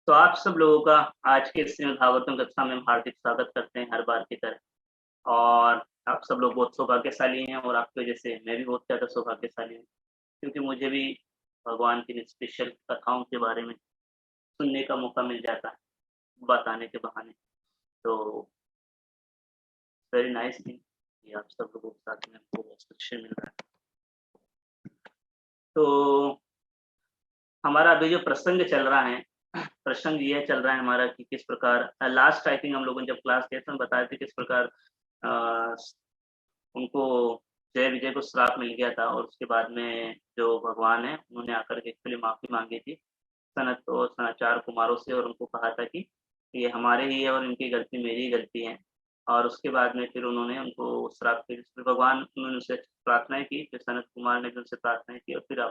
तो आप सब लोगों का आज के श्रीमद् भागवतम कथा में हार्दिक स्वागत करते हैं हर बार की तरह। और आप सब लोग बहुत सौभाग्यशाली हैं और आपकी वजह से मैं भी बहुत ज़्यादा सौभाग्यशाली हूँ, क्योंकि मुझे भी भगवान की स्पेशल कथाओं के बारे में सुनने का मौका मिल जाता है बताने के बहाने। तो वेरी नाइस थिंग कि आप सब लोगों के साथ में हमको बहुत कुछ मिल रहा है। तो हमारा अभी जो प्रसंग चल रहा है, प्रसंग ये चल रहा है हमारा कि किस प्रकार लास्ट आई थिंक हम लोगों ने जब क्लास किया था बताए थे किस प्रकार उनको जय विजय को श्राप मिल गया था और उसके बाद में जो भगवान है उन्होंने आकर के एक्चुअली माफी मांगी थी सनत और चार कुमारों से और उनको कहा था कि ये हमारे ही है और इनकी गलती मेरी ही गलती है। और उसके बाद में फिर उन्होंने उनको श्राप की, भगवान उन्होंने उनसे प्रार्थना की, फिर सनत कुमार ने भी उनसे प्रार्थना की और फिर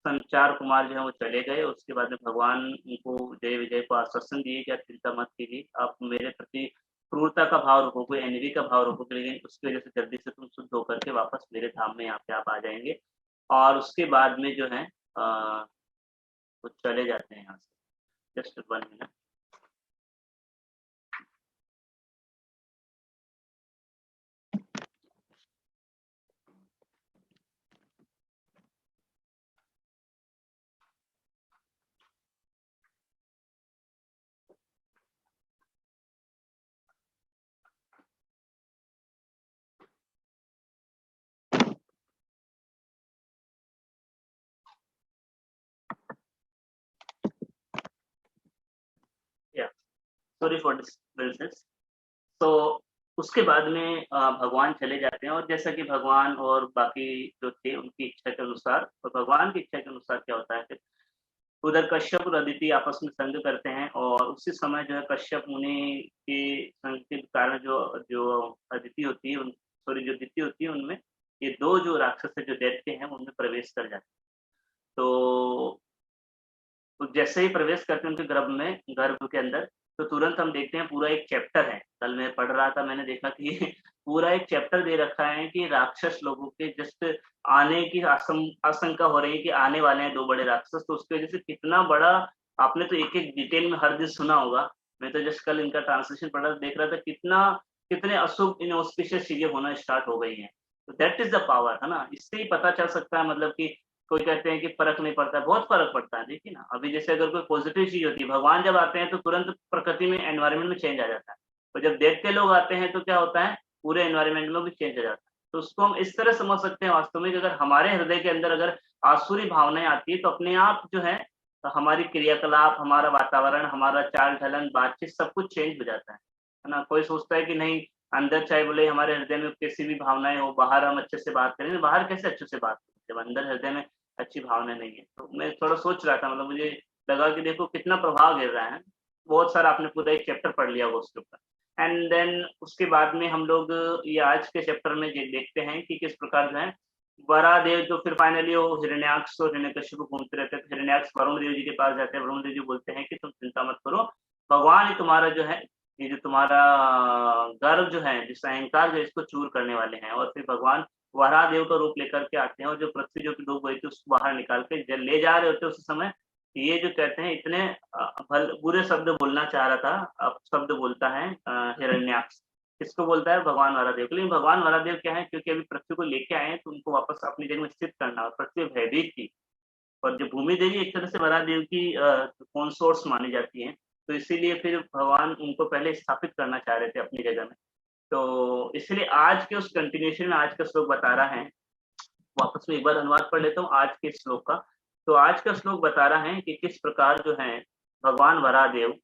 संचार कुमार जो है वो चले गए। उसके बाद में भगवान उनको जय विजय को आश्वासन दिए कि आप चिंता मत कीजिए, आप मेरे प्रति क्रूरता का भाव रखोगे, एनवी का भाव रखोगे, लेकिन उसकी वजह से जल्दी से तुम शुद्ध होकर के वापस मेरे धाम में यहाँ पे आप आ जाएंगे। और उसके बाद में जो है वो चले जाते हैं यहाँ से। Just 1 minute. Sorry for this. तो उसके बाद में भगवान चले जाते हैं और जैसा कि भगवान और बाकी जो थे उनकी इच्छा के अनुसार और भगवान की इच्छा के अनुसार क्या होता है, फिर उधर कश्यप और अदिति आपस में संग करते हैं और उसी समय जो है कश्यप मुनि के संग के कारण जो जो अदिति होती है सॉरी जो अदिति होती है उनमें ये दो जो राक्षस जो दैत्य हैं उनमें प्रवेश कर जाते हैं। तो जैसे ही प्रवेश करते हैं उनके गर्भ के अंदर, तो तुरंत हम देखते हैं पूरा एक चैप्टर है। कल मैं पढ़ रहा था, मैंने देखा कि पूरा एक चैप्टर दे रखा है कि राक्षस लोगों के जस्ट आने की आशंका हो रही है कि आने वाले हैं 2 बड़े राक्षस। तो उसकी वजह से कितना बड़ा, आपने तो एक-एक डिटेल में हर दिन सुना होगा। मैं तो जस्ट कल इनका ट्रांसलेशन पढ़ रहा देख रहा था कितने अशुभ इनऑस्पिशियस चीजें होना स्टार्ट हो गई हैं। तो दैट इज द पावर, है ना? इससे ही पता चल सकता है, मतलब कि कोई कहते हैं कि फर्क नहीं पड़ता है, बहुत फर्क पड़ता है। देखिए ना, अभी जैसे अगर कोई पॉजिटिव चीज होती है, भगवान जब आते हैं तो तुरंत प्रकृति में एनवायरनमेंट में चेंज आ जाता है, और जब देखते लोग आते हैं तो क्या होता है, पूरे एनवायरनमेंट में भी चेंज आ जाता है। तो उसको हम इस तरह समझ सकते हैं वास्तव में कि अगर हमारे हृदय के अंदर अगर आसुरी भावनाएं आती है तो अपने आप जो है हमारी क्रियाकलाप, हमारा वातावरण, हमारा चाल ढलन, बातचीत सब कुछ चेंज हो जाता है ना? कोई सोचता है कि नहीं, अंदर चाहे बोले हमारे हृदय में कैसी भी भावनाएं हो, बाहर हम अच्छे से बात करें, बाहर कैसे अच्छे से बात करें जब अंदर हृदय में अच्छी भावना नहीं है। तो मैं थोड़ा सोच रहा था, मतलब मुझे लगा कि देखो कितना प्रभाव गिर रहा है। बहुत सारा आपने पूरा एक चैप्टर पढ़ लिया होगा उसके ऊपर। एंड देन उसके बाद में हम लोग ये आज के चैप्टर में देखते हैं कि किस प्रकार जो है वरादेव जो फिर फाइनली वो हिरण्याक्ष और हिरण्यकश्यप को घूमते रहते हैं। हिरण्याक्ष वरुण देव जी के पास जाते हैं, वरुण देव जी बोलते हैं कि तुम चिंता मत करो, भगवान ही तुम्हारा जो है ये जो तुम्हारा गर्व जो है, जिस अहंकार जो इसको चूर करने वाले हैं। और फिर भगवान वरादेव का रूप लेकर के आते हैं और जो पृथ्वी जो डूब गई थी उसको बाहर निकाल के जल ले जा रहे होते उस समय। ये जो कहते हैं इतने बुरे शब्द बोलना चाह रहा था, अब शब्द बोलता है हिरण्याक्ष। किसको बोलता है? भगवान वरादेव को। लेकिन भगवान वरादेव क्या है, क्योंकि अभी पृथ्वी को लेके आए हैं तो उनको वापस अपनी जगह में स्थित करना, और पृथ्वी भयभीत थी और जो भूमि देवी एक तरह से वरादेव की कॉन्सोर्ट्स मानी जाती हैं, तो इसीलिए फिर भगवान उनको पहले स्थापित करना चाह रहे थे अपनी जगह में। तो इसलिए आज के उस कंटिन्यूएशन में आज का श्लोक बता रहा है, वापस में एक बार अनुवाद पढ़ लेता हूँ आज के श्लोक का। तो आज का श्लोक बता रहा है कि किस प्रकार जो है भगवान वरादेव,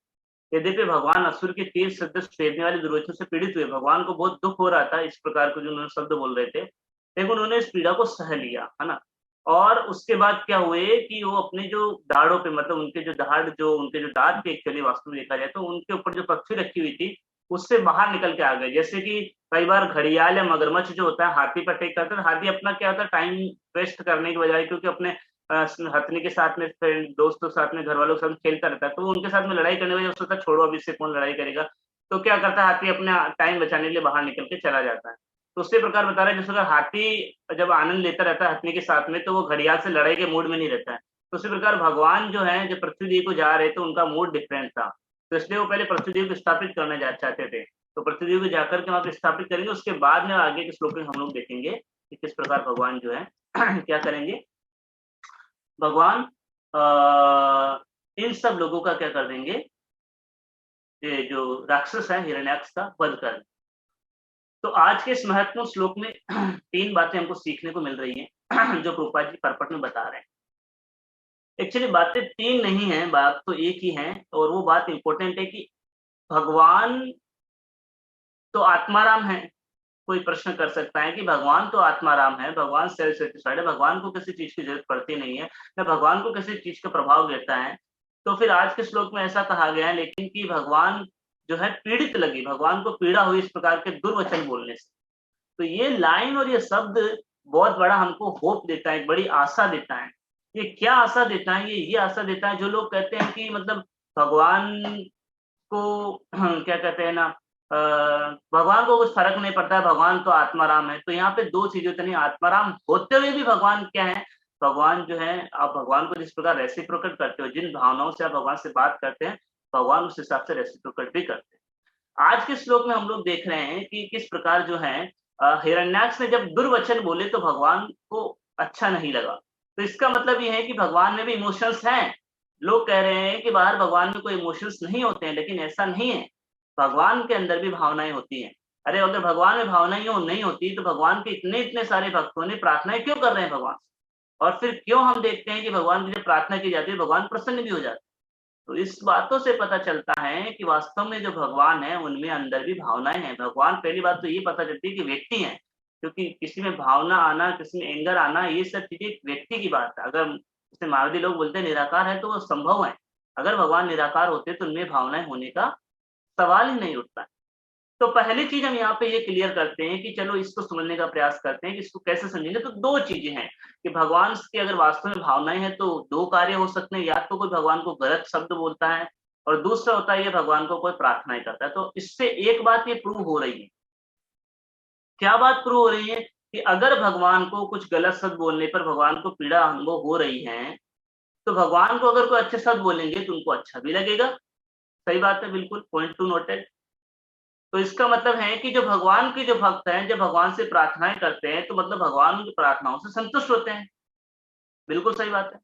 यद्यपि भगवान असुर के तीर सदृश फेरने वाली दुर्वचनों से पीड़ित हुए, भगवान को बहुत दुख हो रहा था इस प्रकार को जो उन्होंने शब्द बोल रहे थे, लेकिन उन्होंने इस पीड़ा को सह लिया, है ना? और उसके बाद क्या हुए कि वो अपने जो दाढ़ों पे, मतलब उनके जो उनके जो दांत थे, एक्चुअली वास्तव में देखा जाए तो उनके ऊपर जो पक्षी रखी हुई थी उससे बाहर निकल के आ गए। जैसे कि कई बार घड़ियाल या मगरमच्छ जो होता है हाथी पर अटैक करता है, हाथी अपना क्या होता है, टाइम वेस्ट करने की बजाय, क्योंकि अपने हथनी के साथ में, फ्रेंड दोस्तों के साथ में, घर वालों के साथ खेलता रहता है, तो उनके साथ में लड़ाई करने की सोचता है छोड़ो अभी से कौन लड़ाई करेगा। तो क्या करता है, हाथी अपना टाइम बचाने के लिए बाहर निकल के चला जाता है। तो उसी प्रकार बता रहा है, जैसे अगर हाथी जब आनंद लेता रहता है हथनी के साथ में, तो वो घड़ियाल से लड़ाई के मूड में नहीं रहता है। तो उसी प्रकार भगवान जो है जब पृथ्वी देवी को जा रहे थे उनका मूड डिफरेंट था, तो इसलिए वो पहले पृथ्वी देवी को स्थापित करना चाहते थे। तो पृथ्वी देवी को जाकर के वहां पे स्थापित करेंगे, उसके बाद में आगे के श्लोक में हम लोग देखेंगे कि किस प्रकार भगवान जो है क्या करेंगे, भगवान इन सब लोगों का क्या कर देंगे, ये जो राक्षस है हिरण्याक्ष का वध कर। तो आज के इस महत्वपूर्ण श्लोक में 3 बातें हमको सीखने को मिल रही हैं जो प्रभुपाद जी परपट में बता रहे हैं। एक्चुअली बातें 3 नहीं है, बात तो एक ही है, और वो बात इंपॉर्टेंट है कि भगवान तो आत्माराम है। कोई प्रश्न कर सकता है कि भगवान तो आत्माराम है, भगवान सेल्फ सेटिस्फाइड है, भगवान को किसी चीज की जरूरत पड़ती नहीं है, या भगवान को किसी चीज का प्रभाव गिरता है। तो फिर आज के श्लोक में ऐसा कहा गया है लेकिन कि भगवान जो है पीड़ित लगी, भगवान को पीड़ा हुई इस प्रकार के दुर्वचन बोलने से। तो ये लाइन और ये शब्द बहुत बड़ा हमको होप देता है, एक बड़ी आशा देता है। ये क्या आशा देता है, ये आशा देता है जो लोग कहते हैं कि मतलब भगवान को क्या कहते हैं ना, भगवान को कुछ फर्क नहीं पड़ता है, भगवान तो आत्माराम है। तो यहाँ पे 2 चीजें तो नहीं, आत्माराम होते हुए भी भगवान क्या है, भगवान जो है, आप भगवान को जिस प्रकार रेसिप्रोकेट करते हो, जिन भावनाओं से आप भगवान से बात करते हैं, भगवान उस हिसाब से रेसिप्रोकेट भी करते हैं। आज के श्लोक में हम लोग देख रहे हैं कि किस प्रकार जो है हिरण्याक्ष ने जब दुर्वचन बोले तो भगवान को अच्छा नहीं लगा। तो इसका मतलब ये है कि भगवान में भी इमोशंस हैं। लोग कह रहे हैं कि बाहर भगवान में कोई इमोशंस नहीं होते हैं, लेकिन ऐसा नहीं है, भगवान के अंदर भी भावनाएं होती हैं। अरे अगर भगवान में भावनाएं नहीं होती तो भगवान के इतने इतने सारे भक्तों ने प्रार्थनाएं क्यों कर रहे हैं भगवान से, और फिर क्यों हम देखते हैं कि भगवान की जब प्रार्थना की जाती है भगवान प्रसन्न भी हो जाते हैं। तो इस बातों से पता चलता है कि वास्तव में जो भगवान है उनमें अंदर भी भावनाएं हैं। भगवान, पहली बात तो ये पता चलती है कि व्यक्ति हैं, क्योंकि किसी में भावना आना, किसी में एंगर आना, ये सब चीजें व्यक्ति की बात है। अगर जैसे मारवाड़ी लोग बोलते हैं निराकार है तो वो संभव है। अगर भगवान निराकार होते तो उनमें भावनाएं होने का सवाल ही नहीं उठता। तो पहली चीज हम यहाँ पे ये क्लियर करते हैं कि चलो इसको समझने का प्रयास करते हैं कि इसको कैसे समझेंगे। तो 2 चीजें हैं कि भगवान की अगर वास्तव में भावनाएं हैं तो 2 कार्य हो सकते हैं, या तो कोई भगवान को गलत शब्द बोलता है, और दूसरा होता है ये भगवान को कोई प्रार्थनाएं करता है। तो इससे एक बात ये प्रूव हो रही है। क्या बात प्रूव हो रही है कि अगर भगवान को कुछ गलत शब्द बोलने पर भगवान को पीड़ा अनुभव हो रही है, तो भगवान को अगर कोई अच्छे शब्द बोलेंगे तो उनको अच्छा भी लगेगा। सही बात है, बिल्कुल, पॉइंट टू नोटेड। तो इसका मतलब है कि जो भगवान के जो भक्त हैं, जब भगवान से प्रार्थनाएं करते हैं तो मतलब भगवान उनकी प्रार्थनाओं से संतुष्ट होते हैं। बिल्कुल सही बात है।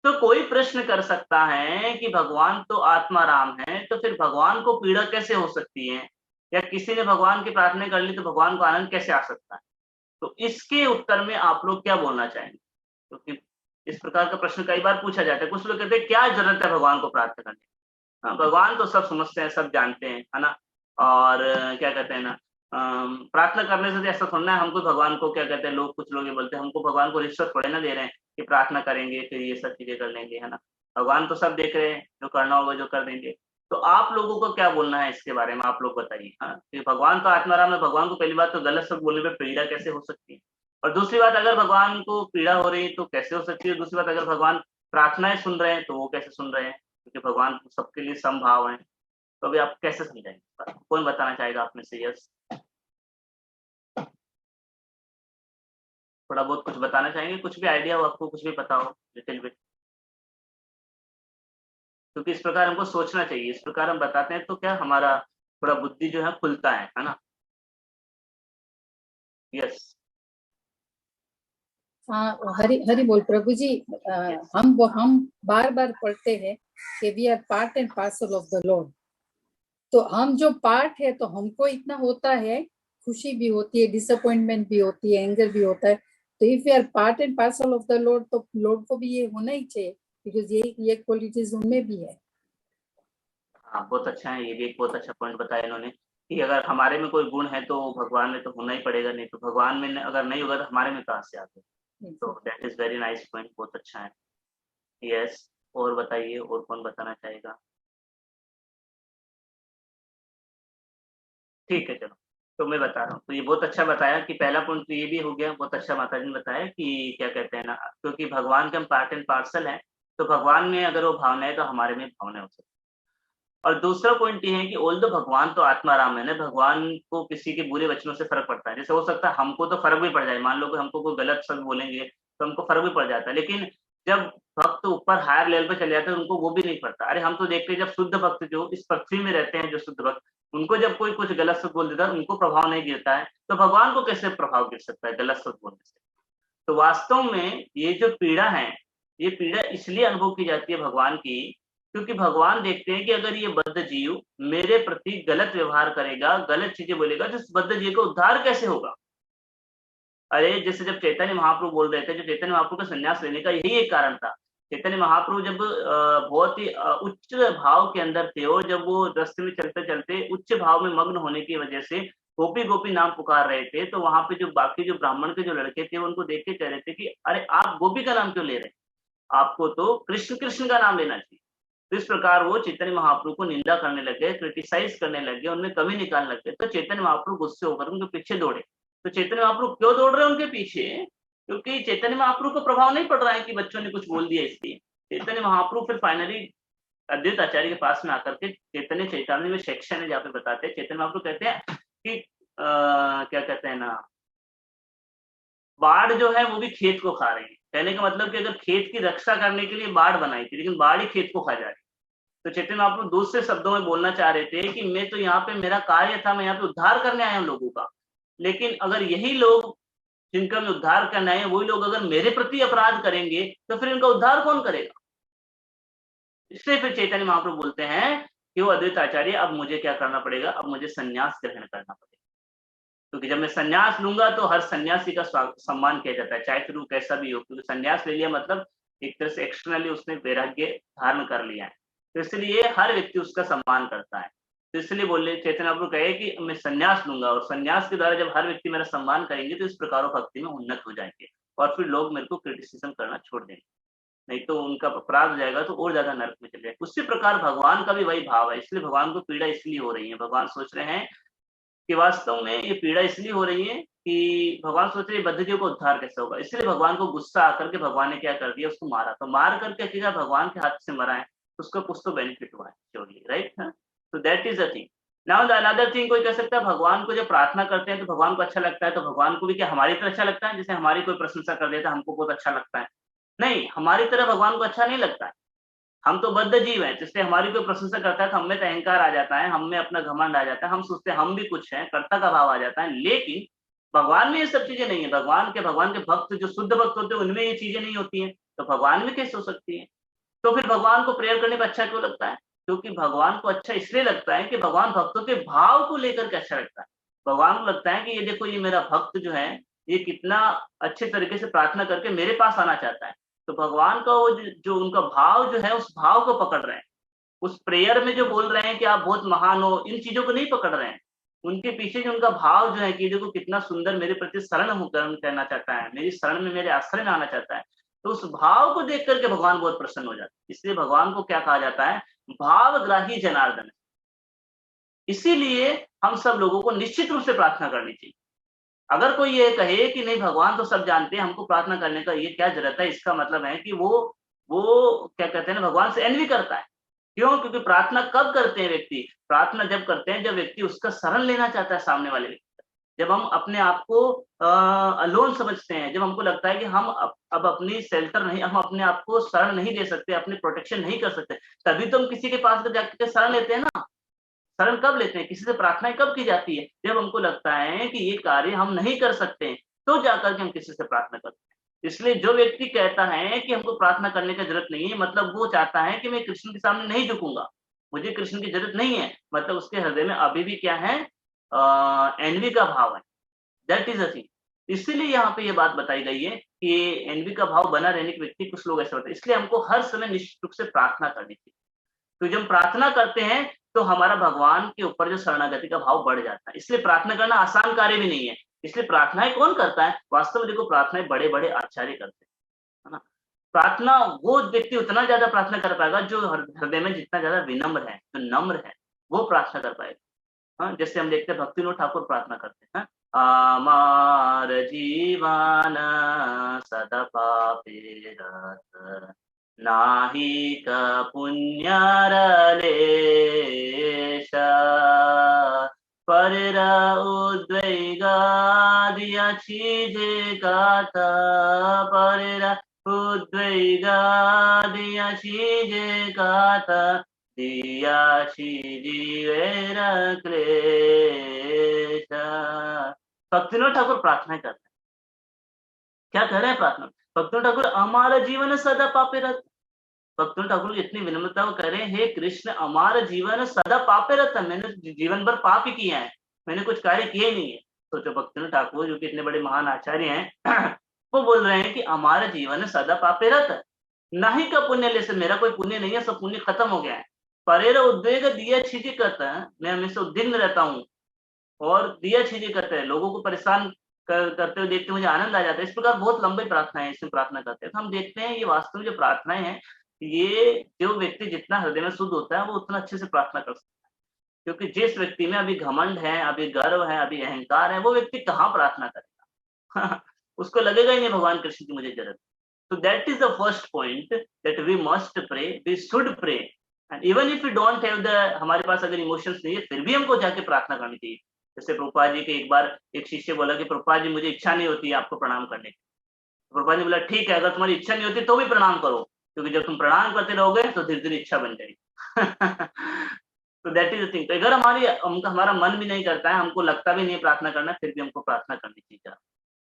तो कोई प्रश्न कर सकता है कि भगवान तो आत्माराम है, तो फिर भगवान को पीड़ा कैसे हो सकती है, या किसी ने भगवान की प्रार्थना कर ली तो भगवान को आनंद कैसे आ सकता है। तो इसके उत्तर में आप लोग क्या बोलना चाहेंगे, क्योंकि इस प्रकार का प्रश्न कई बार पूछा जाता है। कुछ लोग कहते हैं क्या जरूरत है भगवान को प्रार्थना करने की, हाँ, भगवान तो सब समझते हैं, सब जानते हैं, है ना। और क्या कहते हैं ना, प्रार्थना करने से ऐसा थोड़ा है हमको भगवान को, क्या कहते हैं लोग, कुछ लोग ये बोलते हैं हमको भगवान को रिश्वत थोड़े ना दे रहे हैं कि प्रार्थना करेंगे फिर ये सब चीजें कर लेंगे, है ना। भगवान तो सब देख रहे हैं, जो करना होगा जो कर देंगे। तो आप लोगों को क्या बोलना है इसके बारे में, आप लोग बताइए। हाँ, कि भगवान तो आत्माराम है, भगवान को पहली बात तो गलत शब्द बोलने पर पीड़ा कैसे हो सकती है, और दूसरी बात अगर भगवान को पीड़ा हो रही है तो कैसे हो सकती है, दूसरी बात अगर भगवान प्रार्थनाएं सुन रहे हैं तो वो कैसे सुन रहे हैं, क्योंकि भगवान सबके लिए समभाव है। तो अभी आप कैसे समझाएंगे, कौन बताना चाहेगा आप में से? यस, थोड़ा बहुत कुछ बताना चाहेंगे, कुछ भी आइडिया हो आपको, कुछ भी पता हो लिटिल बिट, क्योंकि इस प्रकार हमको सोचना चाहिए। इस प्रकार हम बताते हैं तो क्या हमारा थोड़ा बुद्धि जो है खुलता है ना। यस। हाँ, हरि हरि बोल प्रभु जी। हम बार बार पढ़ते हैं कि we are part and parcel of the lord. तो हम जो पार्ट है तो हमको इतना होता है, खुशी भी होती है, डिसअपॉइंटमेंट भी होती है, एंगर भी होता है। तो if you are part and parcel of the lord तो लॉर्ड को भी ये होना ही चाहिए, बिकॉज ये क्वालिटीज उनमें भी है। हाँ, बहुत अच्छा है, ये भी एक बहुत अच्छा पॉइंट बताया इन्होंने कि अगर हमारे में कोई गुण है तो भगवान में तो होना ही पड़ेगा, नहीं तो भगवान में अगर नहीं होगा तो हमारे में कहाँ से आते। तो that is very nice point, बहुत अच्छा है। यस, और बताइए, और कौन बताना चाहेगा? ठीक है, चलो, तो मैं बता रहा हूँ। तो ये बहुत अच्छा बताया कि पहला पॉइंट तो ये भी हो गया, बहुत अच्छा माता जी ने बताया कि क्या कहते हैं ना, क्योंकि भगवान के हम पार्ट एंड पार्सल है, तो भगवान में अगर वो भावना है तो हमारे में भावना हो सकती है। और दूसरा पॉइंट ये है कि ऑल दो भगवान तो आत्माराम है ना, भगवान को किसी के बुरे वचनों से फर्क पड़ता है। जैसे हो सकता है हमको तो फर्क भी पड़ जाए, मान लो कि हमको कोई गलत शब्द बोलेंगे तो हमको फर्क भी पड़ जाता है, लेकिन जब भक्त ऊपर हायर लेवल पे चले जाते हैं उनको वो भी नहीं पता। अरे हम तो देखते हैं जब शुद्ध भक्त जो इस पृथ्वी में रहते हैं, जो शुद्ध भक्त, उनको जब कोई कुछ गलत शब्द बोल देता है उनको प्रभाव नहीं गिरता है, तो भगवान को कैसे प्रभाव गिर सकता है गलत शब्द बोलने से। तो वास्तव में ये जो पीड़ा है, ये पीड़ा इसलिए अनुभव की जाती है भगवान की, क्योंकि भगवान देखते हैं कि अगर ये बद्ध जीव मेरे प्रति गलत व्यवहार करेगा, गलत चीजें बोलेगा, तो इस बद्ध जीव का उद्धार कैसे होगा। अरे जैसे जब चैतन्य महाप्रभु बोल रहे थे, जो चैतन्य महाप्रभु का संन्यास लेने का यही एक कारण था। चैतन्य महाप्रभु जब बहुत ही उच्च भाव के अंदर थे, और जब वो रास्ते में चलते चलते उच्च भाव में मग्न होने की वजह से गोपी गोपी नाम पुकार रहे थे, तो वहां पे जो बाकी जो ब्राह्मण के जो लड़के थे, वो उनको देख के कह रहे थे कि अरे आप गोपी का नाम क्यों ले रहे हैं, आपको तो कृष्ण कृष्ण का नाम लेना चाहिए। तो इस प्रकार वो चैतन्य महाप्रभु को निंदा करने लगे, क्रिटिसाइज करने लगे, उनमें कमी निकालने लगे। तो चैतन्य महाप्रभु गुस्से होकर उनके पीछे दौड़े। तो चैतन्य महाप्रभु क्यों दौड़ रहे हैं उनके पीछे, क्योंकि चैतन्य महाप्रभु को प्रभाव नहीं पड़ रहा है कि बच्चों ने कुछ बोल दिया इसलिए। चैतन्य महाप्रभु फिर फाइनली अद्वैत आचार्य के पास में आकर के चैतन्य चैतन्य में सेक्शन है जहाँ पे बताते हैं, चैतन्य महाप्रभु कहते हैं कि क्या कहते हैं ना, बाढ़ जो है वो भी खेत को खा रही है। कहने का मतलब कि अगर खेत की रक्षा करने के लिए बाढ़ बनाई थी, लेकिन बाढ़ ही खेत को खा जा रही। तो चैतन्य महाप्रभु दूसरे शब्दों में बोलना चाह रहे थे कि मैं तो यहाँ पे, मेरा कार्य था, मैं यहाँ पे उद्धार करने आया हूँ लोगों का, लेकिन अगर यही लोग जिनका मैं उद्धार करना है, वही लोग अगर मेरे प्रति अपराध करेंगे, तो फिर इनका उद्धार कौन करेगा। इसलिए फिर चैतन्य महाप्रभु बोलते हैं कि वो अद्वैत आचार्य, अब मुझे क्या करना पड़ेगा, अब मुझे संन्यास ग्रहण करना पड़ेगा, क्योंकि जब मैं संन्यास लूंगा तो हर सन्यासी का सम्मान किया जाता है, चाहे फिर वो कैसा भी हो, क्योंकि संन्यास ले लिया मतलब एक तरह से एक्सटर्नली उसने वैराग्य धारण कर लिया है, तो इसलिए हर व्यक्ति उसका सम्मान करता है। तो इसलिए बोले चैतन्य महाप्रभु कहे कि मैं संन्यास लूंगा, और संन्यास के द्वारा जब हर व्यक्ति मेरा सम्मान करेंगे, तो इस प्रकार भक्ति में उन्नत हो जाएंगे, और फिर लोग मेरे को क्रिटिसिज्म करना छोड़ देंगे, नहीं तो उनका अपराध हो जाएगा तो और ज्यादा नरक में चले जाएंगे। उसी प्रकार भगवान का भी वही भाव है, इसलिए भगवान को पीड़ा इसलिए हो रही है। भगवान सोच रहे हैं कि वास्तव में ये पीड़ा इसलिए हो रही है कि भगवान सोच रहे बद्धजीव को उद्धार कैसे होगा, इसलिए भगवान को गुस्सा आकर के भगवान ने क्या कर दिया, उसको मारा। तो मार करके हकीकत भगवान के हाथ से मरा है, उसको कुछ तो बेनिफिट हुआ है श्योरली, राइट। तो that is the thing. Now the another thing, कोई कह सकता है भगवान को जब प्रार्थना करते हैं तो भगवान को अच्छा लगता है, तो भगवान को भी क्या हमारी तरह अच्छा लगता है, जैसे हमारी कोई प्रशंसा कर देता है हमको बहुत अच्छा लगता है। नहीं, हमारी तरह भगवान को अच्छा नहीं लगता है। हम तो बद्ध जीव हैं, जिससे हमारी कोई प्रशंसा करता है तो हमें तो अहंकार आ जाता है, हम में अपना घमंड आ जाता है, हम सोचते हैं हम भी कुछ हैं, कर्ता का भाव आ जाता है। लेकिन भगवान में ये सब चीजें नहीं है। भगवान के भक्त जो शुद्ध भक्त होते हैं उनमें ये चीजें नहीं होती हैं, तो भगवान में कैसे हो सकती है। तो फिर भगवान को प्रेयर करने का अच्छा क्यों लगता है, क्योंकि भगवान को अच्छा इसलिए लगता है कि भगवान भक्तों के भाव को लेकर के अच्छा लगता है। भगवान को लगता है कि ये देखो, ये मेरा भक्त जो है, ये कितना अच्छे तरीके से प्रार्थना करके मेरे पास आना चाहता है। तो भगवान का वो जो उनका भाव जो है, उस भाव को पकड़ रहे हैं। उस प्रेयर में जो बोल रहे हैं कि आप बहुत महान हो, इन चीजों को नहीं पकड़ रहे हैं। उनके पीछे जो उनका भाव जो है कि देखो कितना सुंदर मेरे प्रति शरण होकर कहना चाहता है, मेरी शरण में, मेरे आश्रय में आना चाहता है, तो उस भाव को देख करके भगवान बहुत प्रसन्न हो जाते हैं। इसलिए भगवान को क्या कहा जाता है, भावग्राही जनार्दन। इसीलिए हम सब लोगों को निश्चित रूप से प्रार्थना करनी चाहिए। अगर कोई ये कहे कि नहीं भगवान तो सब जानते हैं, हमको प्रार्थना करने का ये क्या जरूरत है, इसका मतलब है कि वो क्या कहते हैं ना, भगवान से एनवी करता है। क्यों? क्योंकि प्रार्थना कब करते हैं व्यक्ति, प्रार्थना जब करते हैं जब व्यक्ति उसका शरण लेना चाहता है सामने वाले व्यक्ति। जब हम अपने आप को अलोन समझते हैं, जब हमको लगता है कि हम अब अपनी शेल्टर नहीं, हम अपने आप को शरण नहीं दे सकते, अपनी प्रोटेक्शन नहीं कर सकते, तभी तो हम किसी के पास जाकर शरण लेते हैं ना। शरण कब लेते हैं, किसी से प्रार्थनाएं कब की जाती है, जब हमको लगता है कि ये कार्य हम नहीं कर सकते, तो जाकर के हम किसी से प्रार्थना करते हैं। इसलिए जो व्यक्ति कहता है कि हमको प्रार्थना करने की जरूरत नहीं है, मतलब वो चाहता है कि मैं कृष्ण के सामने नहीं झुकूंगा, मुझे कृष्ण की जरूरत नहीं है, मतलब उसके हृदय में अभी भी क्या है, एनवी का भाव है। That is a thing. इसीलिए यहाँ पे ये बात बताई गई है कि एनवी का भाव बना रहने के व्यक्ति कुछ लोग ऐसे होते हैं। इसलिए हमको हर समय निश्चित रूप से प्रार्थना करनी चाहिए। तो जब हम प्रार्थना करते हैं तो हमारा भगवान के ऊपर जो शरणागति का भाव बढ़ जाता है। इसलिए प्रार्थना करना आसान कार्य भी नहीं है। इसलिए प्रार्थनाएं कौन करता है, वास्तव में देखो प्रार्थनाएं बड़े बड़े आचार्य करते हैं, है ना। प्रार्थना वो व्यक्ति उतना ज्यादा प्रार्थना कर पाएगा जो हृदय में जितना ज्यादा विनम्र है, जो नम्र है, वो प्रार्थना कर पाएगा। हाँ, जैसे हम देखते हैं भक्तिविनोद ठाकुर प्रार्थना करते हैं, आमार जीवन सदा पापे रत, नाही का पुण्यारलेश, पर उद्वेगा दिया चीजे गाता, पर उद्वेगादियाशी जे गाता दियाशी जीवेर क्लेश। भक्तिविनोद ठाकुर प्रार्थना करते हैं, क्या कह रहे हैं प्रार्थना? भक्तिविनोद ठाकुर हमारा जीवन सदा पापे रहता। भक्तिविनोद ठाकुर इतनी विनम्रता को कह रहे हैं, हे कृष्ण हमारा जीवन सदा पापे रहता, मैंने जीवन भर पाप ही किया है, मैंने कुछ कार्य किए नहीं है। सोचो भक्तिविनोद ठाकुर जो कि इतने बड़े महान आचार्य हैं वो बोल रहे हैं कि हमारा जीवन सदा पापे रहता, नहीं का पुण्य ले से, मेरा कोई पुण्य नहीं है, सब पुण्य खत्म हो गया है। परेर उद्वेग दिया छीजे करता है, मैं हमेशा उद्विग्न रहता हूँ और दिया छीजे करते हैं, लोगों को परेशान करते हुए देखते मुझे आनंद आ जाता है। इस प्रकार बहुत लंबी प्रार्थनाएं इसमें प्रार्थना करते हैं। तो हम देखते हैं ये वास्तव में जो प्रार्थनाएं हैं, ये जो व्यक्ति जितना हृदय में शुद्ध होता है वो उतना अच्छे से प्रार्थना कर सकता है। क्योंकि जिस व्यक्ति में अभी घमंड है, अभी गर्व है, अभी अहंकार है, वो व्यक्ति कहाँ प्रार्थना करेगा? उसको लगेगा ही नहीं भगवान कृष्ण की मुझे जरूरत। So that is the first point that we must pray, we should pray, and even if we don't have the, हमारे पास अगर इमोशंस नहीं है फिर भी हमको जाके प्रार्थना करनी चाहिए। जैसे प्रभुपाद जी के एक बार एक शिष्य बोला कि प्रभुपाद जी मुझे इच्छा नहीं होती है आपको प्रणाम करने की। प्रभुपाद जी बोला ठीक है, अगर तुम्हारी इच्छा नहीं होती तो भी प्रणाम करो, क्योंकि जब तुम प्रणाम करते रहोगे तो धीरे धीरे इच्छा बन जाएगी। तो दैट इज द थिंग। तो अगर हमारा मन भी नहीं करता है, हमको लगता भी नहीं प्रार्थना करना, फिर भी हमको प्रार्थना करनी चाहिए।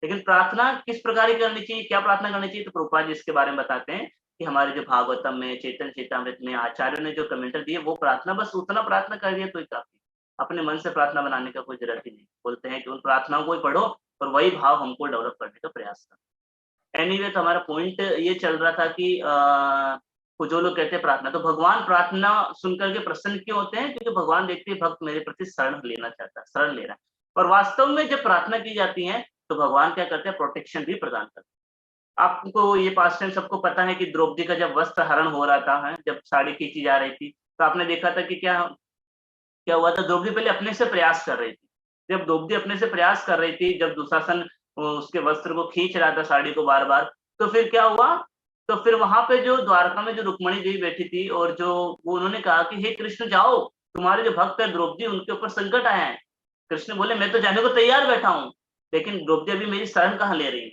लेकिन प्रार्थना किस प्रकार की करनी चाहिए, क्या प्रार्थना करनी चाहिए, तो प्रभुपाद जी इसके बारे में बताते हैं कि हमारे जो भागवतम में, चैतन्य चैतामृत में आचार्यों ने जो कमेंटर दिए, वो प्रार्थना बस उतना प्रार्थना कर दिया तो ही काफी, अपने मन से प्रार्थना बनाने का कोई जरूरत ही नहीं। बोलते हैं कि उन प्रार्थनाओं को ही पढ़ो और वही भाव हमको डेवलप करने का प्रयास करो। एनीवे, तो हमारा पॉइंट ये चल रहा था कि जो लोग कहते हैं प्रार्थना, तो भगवान प्रार्थना सुनकर के प्रसन्न क्यों होते हैं? क्योंकि भगवान देखते हैं भक्त मेरे प्रति शरण लेना चाहता है, शरण ले रहा है। और वास्तव में जब प्रार्थना की जाती है तो भगवान क्या करते हैं? प्रोटेक्शन भी प्रदान करते हैं। आपको ये पास्ट टाइम सबको पता है कि द्रौपदी का जब वस्त्र हरण हो रहा था, है, जब साड़ी खींची जा रही थी, तो आपने देखा था कि क्या क्या हुआ था? द्रौपदी पहले अपने से प्रयास कर रही थी। जब द्रौपदी अपने से प्रयास कर रही थी, जब दुशासन उसके वस्त्र को खींच रहा था, साड़ी को बार बार, तो फिर क्या हुआ? तो फिर वहां पे जो द्वारका में जो रुक्मणी देवी बैठी थी और जो वो उन्होंने कहा कि हे कृष्ण जाओ, तुम्हारे जो भक्त है द्रौपदी उनके ऊपर संकट आया है। कृष्ण बोले मैं तो जाने को तैयार बैठा हूँ, लेकिन द्रौपदी अभी मेरी शरण कहाँ ले रही है?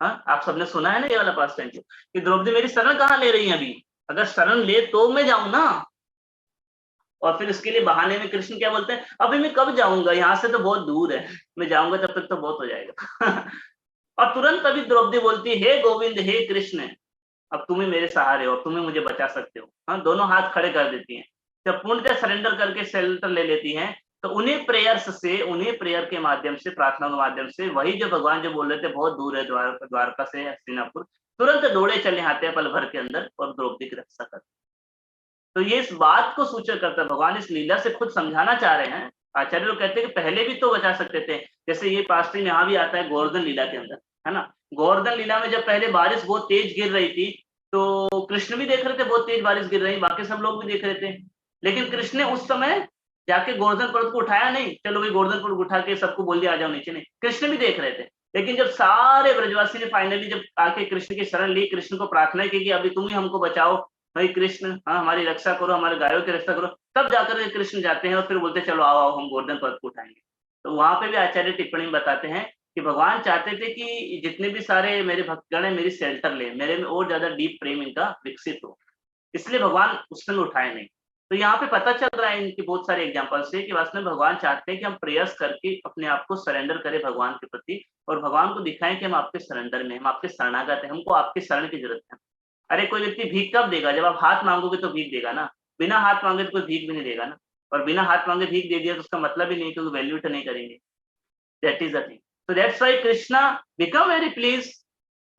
हाँ, आप सबने सुना है ना ये वाला पास्ट टाइम कि द्रौपदी मेरी शरण कहाँ ले रही है? अभी अगर शरण ले तो मैं जाऊं ना। और फिर इसके लिए बहाने में कृष्ण क्या बोलते हैं? अभी मैं कब जाऊंगा, यहाँ से तो बहुत दूर है, मैं जाऊंगा तब तक तो बहुत हो जाएगा। और तुरंत अभी द्रौपदी बोलती है हे गोविंद, हे कृष्ण, अब तुम ही मेरे सहारे हो, तुम ही मुझे बचा सकते हो। हाँ, दोनों हाथ खड़े कर देती हैं। जब पूर्णतः सरेंडर करके शेल्टर ले लेती हैं, तो उन्हीं प्रेयर्स से, उन्हीं प्रेयर के माध्यम से, प्रार्थना के माध्यम से, वही जो भगवान जो बोल रहे थे बहुत दूर है द्वारका से हस्तिनापुर, तुरंत दौड़े चले आते हैं पल भर के अंदर और द्रौपदी की रक्षा करते। तो ये इस बात को सूचित करता है, भगवान इस लीला से खुद समझाना चाह रहे हैं। आचार्य लोग कहते हैं कि पहले भी तो बचा सकते थे, जैसे ये पास्ट में यहाँ भी आता है गोवर्धन लीला के अंदर, है ना। गोवर्धन लीला में जब पहले बारिश बहुत तेज गिर रही थी, तो कृष्ण भी देख रहे थे बहुत तेज बारिश गिर रही, बाकी सब लोग भी देख रहे थे, लेकिन कृष्ण ने उस समय जाके गोवर्धन पर्वत को उठाया नहीं, चलो भाई गोवर्धन पर्वत उठा के सबको बोल दिया आ जाओ नीचे, नहीं, कृष्ण भी देख रहे थे। लेकिन जब सारे ब्रजवासी ने फाइनली जब आके कृष्ण की शरण ली, कृष्ण को प्रार्थना की कि अभी तुम ही हमको बचाओ भाई कृष्ण, हाँ हमारी रक्षा करो, हमारे गायों की रक्षा करो, तब जाकर कृष्ण जाते हैं और फिर बोलते चलो आओ आओ हम गोवर्धन पर्वत को उठाएंगे। तो वहां पे भी आचार्य टिप्पणी में बताते हैं कि भगवान चाहते थे कि जितने भी सारे मेरे भक्तगण है मेरी शेल्टर ले, मेरे में और ज्यादा डीप प्रेम इनका विकसित हो, इसलिए भगवान उस समय उठाए नहीं। तो यहाँ पे पता चल रहा है इनकी बहुत सारे एग्जाम्पल से कि वास्तव में भगवान चाहते हैं कि हम प्रयास करके अपने आप को सरेंडर करें भगवान के प्रति, और भगवान को दिखाएं कि हम आपके सरेंडर में, हम आपके शरणागत हैं, हमको आपकी शरण की जरूरत है। अरे कोई व्यक्ति भीख कब देगा? जब आप हाथ मांगोगे तो भीख देगा ना, बिना हाथ मांगे तो कोई भीख भी नहीं देगा ना। और बिना हाथ मांगे भीख दे दिया तो उसका मतलब ही नहीं, क्योंकि वैल्यू तो नहीं करेंगे। That is the thing. So that's why Krishna become very please,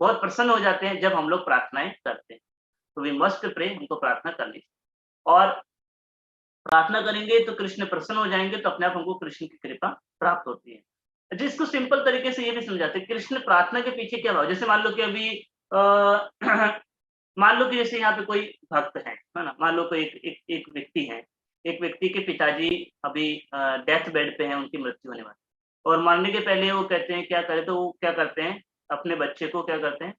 बहुत प्रसन्न हो जाते हैं जब हम लोग प्रार्थनाएं करते हैं। तो वी मस्ट प्रे, हमको प्रार्थना करनी चाहिए, और प्रार्थना करेंगे तो कृष्ण प्रसन्न हो जाएंगे, तो अपने आप हमको कृष्ण की कृपा प्राप्त होती है। जिसको सिंपल तरीके से ये भी समझाते हैं कृष्ण प्रार्थना के पीछे क्या भाव। जैसे मान लो कि अभी मान लो कि जैसे यहाँ पे कोई भक्त है ना, मान लो कोई एक व्यक्ति है, एक व्यक्ति के पिताजी अभी डेथ बेड पे हैं, उनकी मृत्यु होने वाली, और मरने के पहले वो कहते हैं क्या करें, तो वो क्या करते हैं, अपने बच्चे को क्या करते हैं,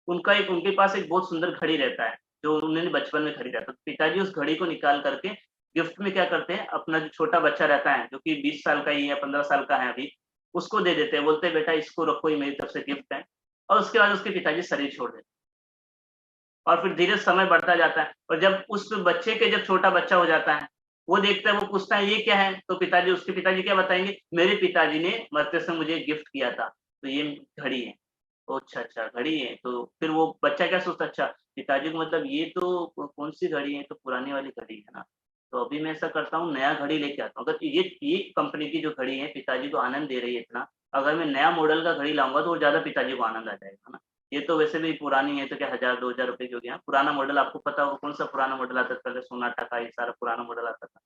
उनके पास एक बहुत सुंदर घड़ी रहता है जो उन्होंने बचपन में खरीदा, तो पिताजी उस घड़ी को निकाल करके गिफ्ट में क्या करते हैं, अपना जो छोटा बच्चा रहता है जो कि 20 साल का ही है, 15 साल का है अभी, उसको दे देते हैं, बोलते हैं बेटा इसको रखो, ये मेरी तरफ से गिफ्ट है। और उसके बाद उसके पिताजी शरीर छोड़ देते हैं। और फिर धीरे समय बढ़ता जाता है, और जब उस बच्चे के जब छोटा बच्चा हो जाता है, वो देखता है, वो पूछता है ये क्या है, तो पिताजी, उसके पिताजी क्या बताएंगे, मेरे पिताजी ने मरते समय मुझे गिफ्ट किया था, तो ये घड़ी है। तो अच्छा घड़ी है, तो फिर वो बच्चा क्या सोचता, अच्छा पिताजी को मतलब ये तो कौन सी घड़ी है, तो पुरानी वाली घड़ी है ना, तो अभी मैं ऐसा करता हूँ नया घड़ी लेके आता हूँ। अगर ये कंपनी की जो घड़ी है पिताजी को आनंद दे रही है इतना, अगर मैं नया मॉडल का घड़ी लाऊंगा तो वो ज्यादा पिताजी को आनंद आ जाएगा ना। ये तो वैसे भी पुरानी है, तो क्या 1000-2000 रुपए की हो गया। पुराना मॉडल आपको पता होगा कौन सा पुराना मॉडल आता था, पहले सोनाटा का ये सारा पुराना मॉडल आता था।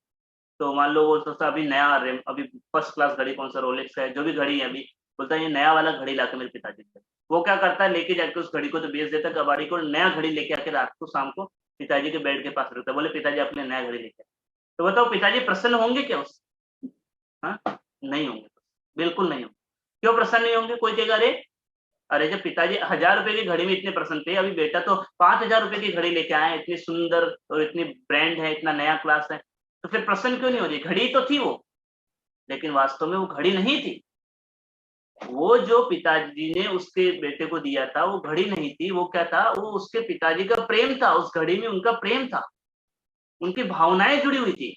तो मान लो वो सोचता अभी नया अभी फर्स्ट क्लास घड़ी कौन सा, रोलेक्स का है, जो भी घड़ी है, अभी बोलता है ये नया वाला घड़ी ला के मेरे पिताजी को। वो क्या करता है, लेके जाके उस घड़ी को तो बेच देता है, कबाड़ी को नया घड़ी लेके आके रात को शाम को पिताजी के बेड के पास रखता है, बोले पिताजी अपने नया घड़ी लेके आए। तो बताओ पिताजी प्रसन्न होंगे क्या उससे? हाँ, नहीं होंगे, बिल्कुल नहीं होंगे। क्यों प्रसन्न नहीं होंगे? कोई कहेगा अरे अरे जब पिताजी 1000 रुपए की घड़ी में इतने प्रसन्न थे, अभी बेटा तो 5000 रुपए की घड़ी लेके आए, इतनी सुंदर और इतनी ब्रांड है, इतना नया क्लास है, तो फिर प्रसन्न क्यों नहीं हो रही? घड़ी तो थी वो, लेकिन वास्तव में वो घड़ी नहीं थी। वो जो पिताजी ने उसके बेटे को दिया था वो घड़ी नहीं थी, वो क्या था, वो उसके पिताजी का प्रेम था, उस घड़ी में उनका प्रेम था, उनकी भावनाएं जुड़ी हुई थी।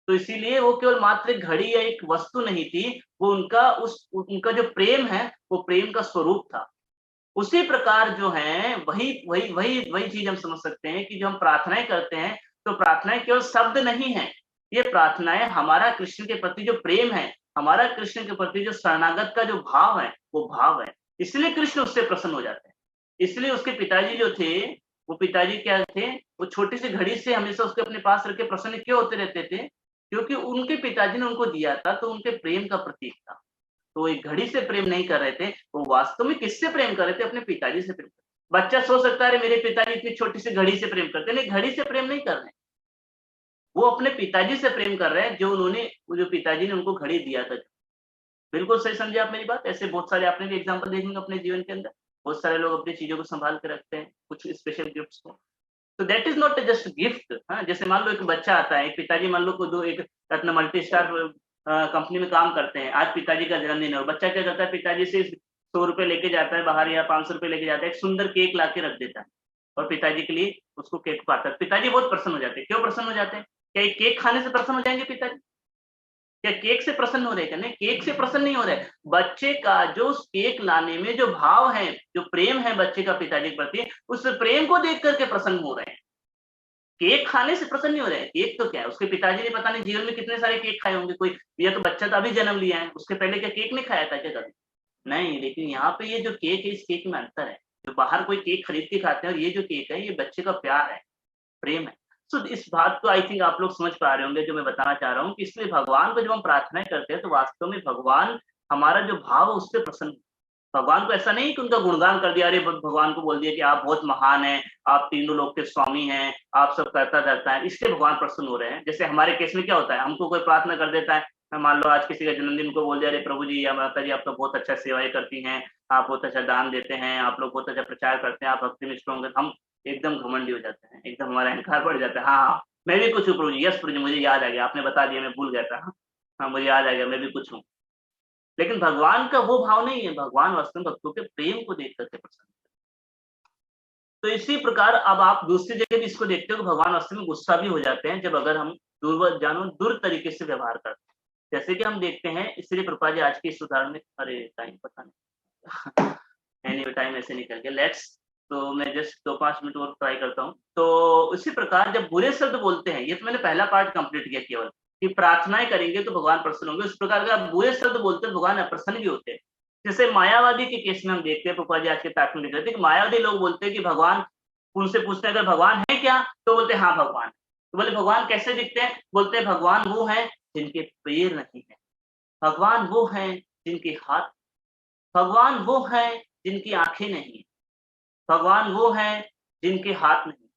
तो इसीलिए वो केवल मात्र एक घड़ी या एक वस्तु नहीं थी, वो उनका जो प्रेम है वो प्रेम का स्वरूप था। उसी प्रकार जो है वही वही वही वही चीज हम समझ सकते हैं कि जो हम प्रार्थनाएं करते हैं, तो प्रार्थनाएं केवल शब्द नहीं है, ये प्रार्थनाएं हमारा कृष्ण के प्रति जो प्रेम है, हमारा कृष्ण के प्रति जो शरणागत का जो भाव है, वो भाव है। इसलिए कृष्ण उससे प्रसन्न हो जाते हैं। इसलिए उसके पिताजी जो थे, वो पिताजी क्या थे, वो छोटी सी घड़ी से हमेशा उसके अपने पास रख के प्रसन्न क्यों होते रहते थे? क्योंकि उनके पिताजी ने उनको दिया था, तो उनके प्रेम का प्रतीक था। तो वो एक घड़ी से प्रेम नहीं कर रहे थे, वो वास्तव में किससे प्रेम कर रहे थे? अपने पिताजी से प्रेम। बच्चा सोच सकता है मेरे पिताजी इतनी छोटी सी घड़ी से प्रेम करते, नहीं, घड़ी से प्रेम नहीं कर रहे, वो अपने पिताजी से प्रेम कर रहे हैं, जो पिताजी ने उनको घड़ी दिया था। बिल्कुल सही समझे आप मेरी बात। ऐसे बहुत सारे आपने भी एग्जाम्पल देखेंगे अपने जीवन के अंदर, बहुत सारे लोग अपनी चीजों को संभाल के रखते हैं, कुछ स्पेशल गिफ्ट्स को। तो that is not just gift. हाँ, जैसे मान लो एक बच्चा आता है, एक पिताजी मान लो को दो एक अपना मल्टी स्टार कंपनी में काम करते हैं, आज पिताजी का जन्मदिन है, और बच्चा क्या करता है, पिताजी से 100 रुपए लेके जाता है बाहर, या 500 रुपए लेके जाता है, एक सुंदर केक ला के रख देता है, और पिताजी के लिए उसको केक काटता है। पिताजी बहुत प्रसन्न हो जाते हैं। क्यों प्रसन्न हो जाते हैं? क्या ये केक खाने से प्रसन्न हो जाएंगे पिताजी? क्या केक से प्रसन्न हो रहे? क्या नहीं, केक से प्रसन्न नहीं हो रहे। बच्चे का जो केक लाने में जो भाव है, जो प्रेम है बच्चे का पिताजी के प्रति, उस प्रेम को देख करके प्रसन्न हो रहे हैं। केक खाने से प्रसन्न नहीं हो रहे हैं। केक तो क्या है, उसके पिताजी ने पता नहीं जीवन में कितने सारे केक खाए होंगे। कोई, या तो बच्चा तो अभी जन्म लिया है, उसके पहले क्या केक नहीं खाया था क्या कभी? नहीं। लेकिन यहाँ पे ये जो केक है, इस केक में अंतर है। जो बाहर कोई केक खरीद के खाते हैं, और ये जो केक है, ये बच्चे का प्यार है, प्रेम है। सो इस बात को आई थिंक आप लोग समझ पा रहे होंगे जो मैं बताना चाह रहा हूँ, कि इसलिए भगवान को जब हम प्रार्थनाएं करते हैं, तो वास्तव में भगवान हमारा जो भाव है उससे प्रसन्न। भगवान को ऐसा नहीं कि उनका गुणगान कर दिया, अरे भगवान को बोल दिया कि आप बहुत महान हैं, आप तीनों लोक के स्वामी हैं, आप सब करता रहता है, इसलिए भगवान प्रसन्न हो रहे हैं। जैसे हमारे केस में क्या होता है, हमको कोई प्रार्थना कर देता है, मान लो आज किसी का जन्मदिन को बोल दिया, अरे प्रभु जी या माता जी आप तो बहुत अच्छा सेवाएं करती हैं, आप बहुत अच्छा दान देते हैं, आप लोग बहुत अच्छा प्रचार करते हैं, आप भक्ति में स्ट्रॉन्ग, हम एकदम घमंडी हो जाते हैं, एकदम हमारा अहंकार बढ़ जाता है। हाँ हाँ, मैं भी कुछ हूँ प्रभु जी, यस प्रभु जी मुझे याद आ गया, आपने बता दिया, मैं भूल गया था। हाँ मुझे याद आ गया, मैं भी कुछ हूँ। लेकिन भगवान का वो भाव नहीं है। भगवान वास्तव में भक्तों के प्रेम को देख करके प्रसन्न। तो इसी प्रकार अब आप दूसरी जगह भी इसको देखते हो कि भगवान वास्तव में गुस्सा भी हो जाते हैं, जब अगर हम दुर तरीके से व्यवहार करते हैं। जैसे कि हम देखते हैं, इसलिए प्रभुपाद जी आज के इस उदाहरण में, अरे टाइम पता नहीं एनीवे टाइम ऐसे निकल गया, लेट्स, तो मैं जस्ट 2-5 मिनट और ट्राई करता हूँ। तो इसी प्रकार जब बुरे शब्द बोलते हैं, ये तो मैंने पहला पार्ट कंप्लीट किया केवल, कि प्रार्थनाएं करेंगे तो भगवान प्रसन्न होंगे। इस प्रकार का बुरे शब्द बोलते हैं, भगवान अप्रसन्न भी होते हैं। जैसे मायावादी के केस में हम देखते हैं, प्रभुपाद जी आज के पाठ में लिख रहे थे कि मायावादी लोग बोलते हैं कि भगवान, उनसे पूछते हैं अगर भगवान है क्या, तो बोलते हैं हाँ भगवान। तो बोले भगवान कैसे दिखते हैं? बोलते हैं भगवान वो है जिनके पैर नहीं है, भगवान वो है जिनके हाथ, भगवान वो है जिनकी आंखें नहीं है, भगवान वो है जिनके हाथ नहीं।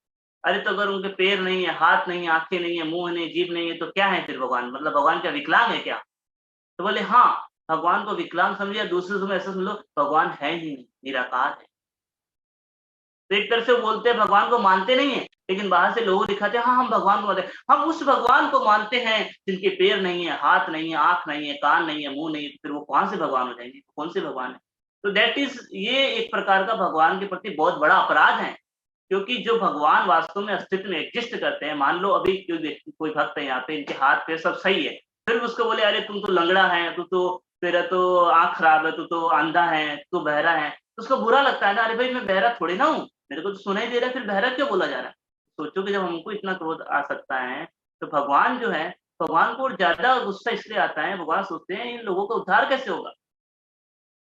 अरे तो अगर उनके पैर नहीं है, हाथ नहीं है, आंखें नहीं है, मुंह नहीं, जीभ नहीं है, तो क्या है फिर भगवान? मतलब भगवान क्या विकलांग है क्या? तो बोले हाँ, भगवान को विकलांग समझिए, दूसरे समय ऐसा समझ लो भगवान है ही नहीं, निराकार है। तो एक तरह से बोलते हैं भगवान को मानते नहीं है, लेकिन बाहर से लोगों दिखाते हैं हाँ हम भगवान को मानते हैं, हम उस भगवान को मानते हैं जिनके पैर नहीं है, हाथ नहीं है, आंख नहीं है, कान नहीं है, मुंह नहीं है, फिर वो कहां से भगवान हो जाएंगे, कौन से भगवान है। तो दैट इज, ये एक प्रकार का भगवान के प्रति बहुत बड़ा अपराध है, क्योंकि जो भगवान वास्तव में अस्तित्व में एग्जिस्ट करते हैं, मान लो अभी कोई भक्त है यहाँ पे, इनके हाथ पैर सब सही है, फिर उसको बोले अरे तुम तो लंगड़ा है, तू तो, तेरा तो आंख खराब है, तू तो अंधा है, तू बहरा है, तो उसको बुरा लगता है ना, अरे भाई मैं बहरा थोड़ी ना हूँ, मेरे को तो सुनाई दे रहा है, फिर बहरा क्यों बोला जा रहा है। सोचो कि जब हमको इतना क्रोध आ सकता है, तो भगवान जो है, भगवान को ज्यादा गुस्सा इसलिए आता है, भगवान सोचते हैं इन लोगों का उद्धार कैसे होगा,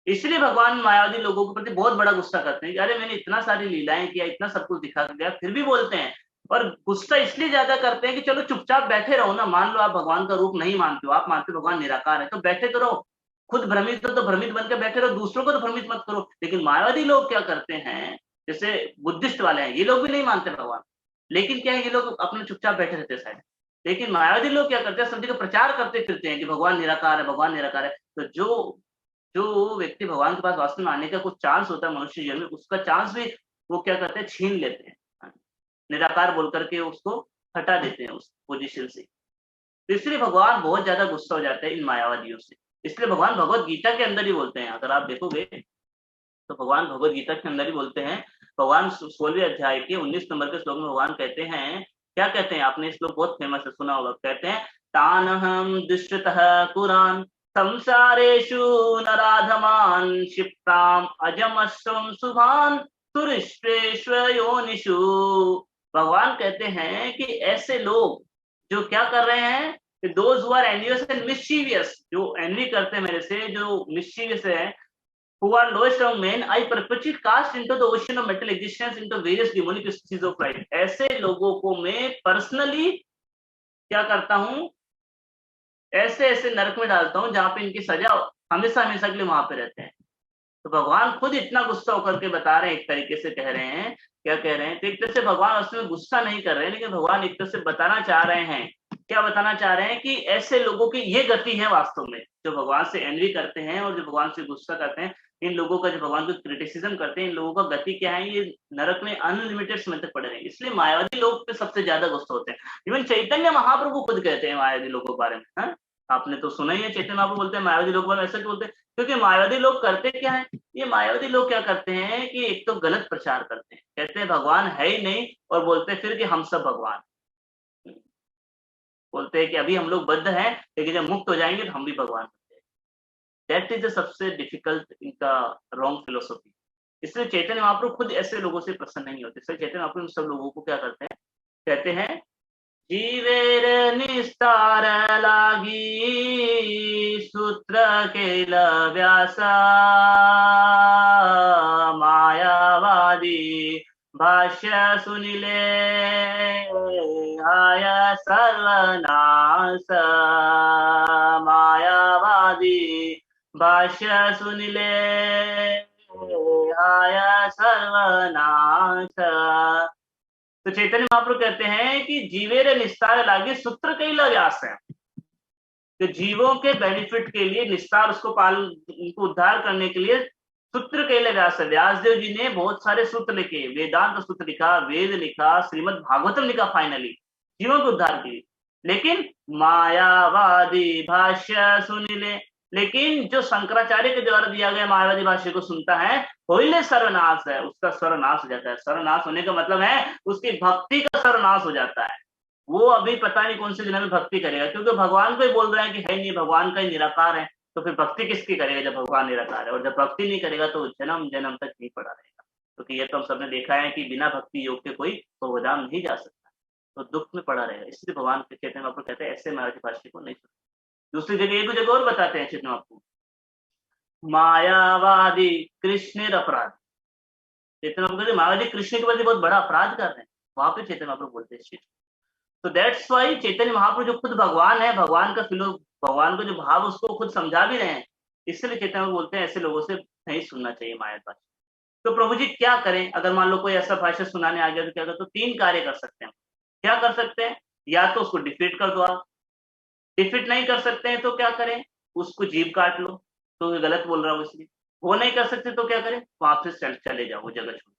इसलिए भगवान मायावादी लोगों के प्रति बहुत बड़ा गुस्सा करते हैं कि अरे मैंने इतना सारी लीलाएं किया, इतना सब कुछ दिखा दिया, फिर भी बोलते हैं। और गुस्सा इसलिए ज्यादा करते हैं कि चलो चुपचाप बैठे रहो ना, मान लो आप भगवान का रूप नहीं मानते हो, आप मानते हो भगवान निराकार है, तो बैठे तो रहो, खुद भ्रमित हो तो भ्रमित बनकर बैठे रहो, दूसरों को तो भ्रमित मत करो। लेकिन मायावादी लोग क्या करते हैं, जैसे बुद्धिस्ट वाले हैं, ये लोग भी नहीं मानते भगवान, लेकिन क्या है, ये लोग अपने चुपचाप बैठे रहते हैं साइड। लेकिन मायावादी लोग क्या करते हैं, सब जगह प्रचार करते फिरते हैं कि भगवान निराकार है, भगवान निराकार है। तो जो जो व्यक्ति भगवान के पास वास्तव में आने का कुछ चांस होता है मनुष्य जीवन में, उसका चांस भी वो क्या करते हैं, छीन लेते हैं, निराकार बोल करके उसको हटा देते हैं उस पोजीशन से। तो इसलिए भगवान बहुत ज्यादा गुस्सा हो जाते हैं इन मायावादियों से। इसलिए भगवान भगवत गीता के अंदर ही बोलते हैं, अगर आप देखोगे तो भगवान भगवत गीता के अंदर ही बोलते हैं, भगवान 16वें अध्याय के 19 नंबर के श्लोक में भगवान कहते हैं, क्या कहते हैं, आपने श्लोक बहुत फेमस है, सुना होगा, कहते हैं तानहम दुष्टतः कुरान संसारेषु नराधमान क्षिप्ताम अजमस्वम शुभान तुरिष्वेष्वयोनिषु। भगवान कहते हैं कि ऐसे लोग जो क्या कर रहे हैं, those who are envious and mischievous, जो एनवी करते हैं मेरे से, जो मिस्चीवियस है, who are lowest among men, I perpetually cast into the ocean of mental existence into various demonic species of life। ऐसे लोगों को मैं पर्सनली क्या करता हूँ, ऐसे ऐसे नरक में डालता हूँ जहां पे इनकी सजा हमेशा हमेशा के लिए वहां पे रहते हैं। तो भगवान खुद इतना गुस्सा होकर के बता रहे हैं, एक तरीके से कह रहे हैं, क्या कह रहे हैं, तो एक तरह से भगवान उसमें गुस्सा नहीं कर रहे हैं, लेकिन भगवान एक तरह से बताना चाह रहे हैं, क्या बताना चाह रहे हैं कि ऐसे लोगों की ये गति है वास्तव में, जो भगवान से एनवी करते हैं और जो भगवान से गुस्सा करते हैं, इन लोगों का, जो भगवान को क्रिटिसिज्म करते हैं, इन लोगों का गति क्या है, ये नरक में अनलिमिटेड समय तक पड़े रहेंगे। इसलिए मायावादी लोग पे सबसे ज्यादा गुस्सा होते हैं। इवन चैतन्य महाप्रभु खुद कहते हैं मायावादी लोगों के बारे में, है? आपने तो सुना ही है, चैतन्य महाप्रभु बोलते हैं मायावादी लोग बारे में, ऐसा क्यों बोलते हैं, क्योंकि मायावादी लोग करते क्या है, ये मायावादी लोग क्या करते हैं कि एक तो गलत प्रचार करते हैं, कहते हैं भगवान है ही नहीं, और बोलते हैं फिर कि हम सब भगवान, बोलते हैं कि अभी हम लोग बद्ध हैं, लेकिन जब मुक्त हो जाएंगे तो हम भी भगवान बन जाएंगे। दैट इज सबसे डिफिकल्ट इनका रॉन्ग फिलोसफी। इसलिए चैतन्य महाप्रभु खुद ऐसे लोगों से प्रसन्न नहीं होते। इसलिए चैतन्य महाप्रभु सब लोगों को क्या करते हैं, कहते हैं जीवेर निस्तार लागी सूत्र केल व्यासा मायावादी भाष्य सुनिले आय सर्वनाश। मायावादी भाष्य सुनिले आय सर्वनाश। तो चैतन्य महाप्रभु कहते हैं कि जीवेर निस्तार लागे सूत्र कैला व्यास है, तो जीवों के बेनिफिट के लिए निस्तार, उसको उनको उद्धार करने के लिए सूत्र कैले व्यास है। व्यासदेव जी ने बहुत सारे सूत्र लिखे, वेदांत सूत्र लिखा, वेद लिखा, श्रीमद् भागवतम लिखा, फाइनली जीवों के उद्धार के लिए। लेकिन मायावादी भाष्य सुनिले, लेकिन जो शंकराचार्य के द्वारा दिया गया मायावादी भाष्य को सुनता है, होइले सर्वनाश है, उसका सर्वनाश हो जाता है। सर्वनाश होने का मतलब है उसकी भक्ति का सर्वनाश हो जाता है। वो अभी पता नहीं कौन से जन्म में भक्ति करेगा, क्योंकि भगवान को ही बोल रहे हैं कि है नहीं, भगवान का ही निराकार है, तो फिर भक्ति किसकी करेगा जब भगवान निराकार है। और जब भक्ति नहीं करेगा तो जन्म जन्म तक नहीं पड़ा रहेगा, क्योंकि ये तो हम सबने देखा है कि बिना भक्ति योग के कोई भगवधाम नहीं जा सकता, तो दुख में पड़ा रहेगा। इसलिए भगवान के चैतन्य महाप्रभु कहते हैं ऐसे मायावादी भाष्य को नहीं सुनते। दूसरी जगह एक जगह और बताते हैं चैतन्य महाप्रभु, मायावादी कृष्ण अपराध। चैतन्य महाप्रभु कहते मायावादी कृष्ण के प्रति बहुत बड़ा अपराध कर रहे हैं, वहां पे चैतन्य महाप्रभु बोलते हैं इस चीज। तो दैट्स वाई चैतन्य महाप्रभु जो खुद भगवान है, भगवान का भगवान का जो भाव उसको खुद समझा भी रहे हैं, इसलिए चैतन्य महाप्रभु बोलते हैं ऐसे लोगों से नहीं सुनना चाहिए मायावादी भाष्य। तो प्रभु जी क्या करें, अगर मान लो कोई ऐसा भाष्य सुनाने आ गया तो क्या कर, तो 3 कार्य कर सकते हैं। क्या कर सकते हैं, या तो उसको डिफीट कर दो आप, डिफीट नहीं कर सकते हैं तो क्या करें, उसको जीभ काट लो, तो गलत बोल रहा हूँ इसलिए। वो नहीं कर सकते तो क्या करें, वापस चले जाओ वो जगह छोड़।